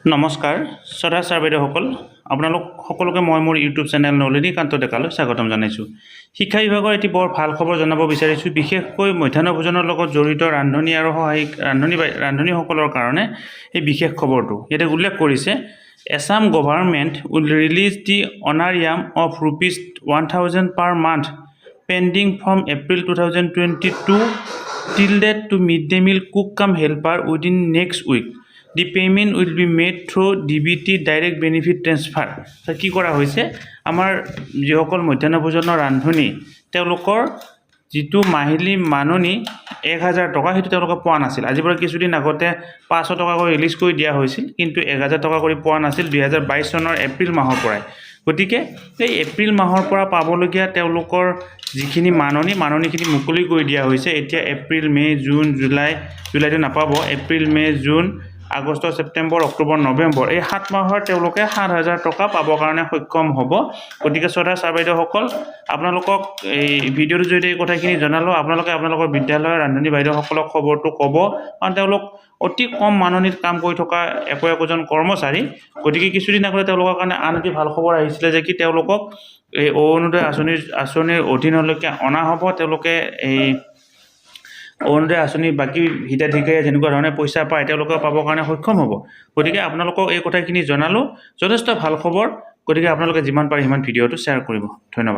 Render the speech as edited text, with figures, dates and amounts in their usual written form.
নমস্কাৰ শ্ৰদ্ধা ছাৰ বাইদেউসকল আপোনালোক সকলোকে মই মোৰ ইউটিউব চেনেল নলিনীকান্ত ডেকালৈ স্বাগতম জনাইছোঁ। শিক্ষা বিভাগৰ এটি বৰ ভাল খবৰ জনাব বিচাৰিছোঁ। বিশেষকৈ মধ্যাহ্ন ভোজনৰ লগত জড়িত ৰান্ধনি আৰু সহায়িক ৰান্ধনিসকলৰ কাৰণে এই বিশেষ খবৰটো ইয়াতে উল্লেখ কৰিছে। Assam government will release the honorarium of ₹1,000 per month pending from April 2022 till date to mid-day meal cook cum helper within next week. The payment will be made through DBT direct benefit transfer. So কি কৰা হৈছে আমাৰ যিসকল মধ্যাহ্ন ভোজনৰ ৰান্ধনি তেওঁলোকৰ যিটো মাহিলী মাননি 1000 টকা সেইটো তেওঁলোকে পোৱা নাছিল। আজিৰ পৰা কিছুদিন আগতে 500 টকা কৰি ৰিলিজ কৰি দিয়া হৈছিল, কিন্তু 1000 টকা কৰি পোৱা নাছিল 2022 চনৰ এপ্ৰিল মাহৰ পৰাই। গতিকে এই এপ্ৰিল মাহৰ পৰা পাবলগীয়া তেওঁলোকৰ যিখিনি মাননিখিনি মুকলি কৰি দিয়া হৈছে। এতিয়া এপ্ৰিল মে জুন জুলাইটো নাপাব। April May June August September October November এই 7 মাহৰ তেওঁলোকে 7000 টকা পাবৰ কাৰণে সক্ষম হ'ব। গতিকে শ্ৰদ্ধা ছাৰ বাইদেউসকল আপোনালোকক এই ভিডিঅ'টোৰ জৰিয়তে এই কথাখিনি জনালোঁ। আপোনালোকে আপোনালোকৰ বিদ্যালয়ৰ ৰান্ধনি বাইদেউসকলক খবৰটো ক'ব, কাৰণ তেওঁলোক অতি কম মাননিত কাম কৰি থকা একোজন কৰ্মচাৰী। গতিকে কিছুদিন আগতে তেওঁলোকৰ কাৰণে আন এটি ভাল খবৰ আহিছিলে যে কি তেওঁলোকক এই অৰুণোদয় আঁচনিৰ অধীনলৈকে অনা হ'ব। তেওঁলোকে এই অৰুণোদয় আঁচনি বাকী হিতাধিকাৰীয়ে যেনেকুৱা ধৰণে পইচা পায় তেওঁলোকে পাবৰ কাৰণে সক্ষম হ'ব। গতিকে আপোনালোকক এই কথাখিনি জনালোঁ, যথেষ্ট ভাল খবৰ। গতিকে আপোনালোকে যিমান পাৰে সিমান ভিডিঅ'টো শ্বেয়াৰ কৰিব। ধন্যবাদ।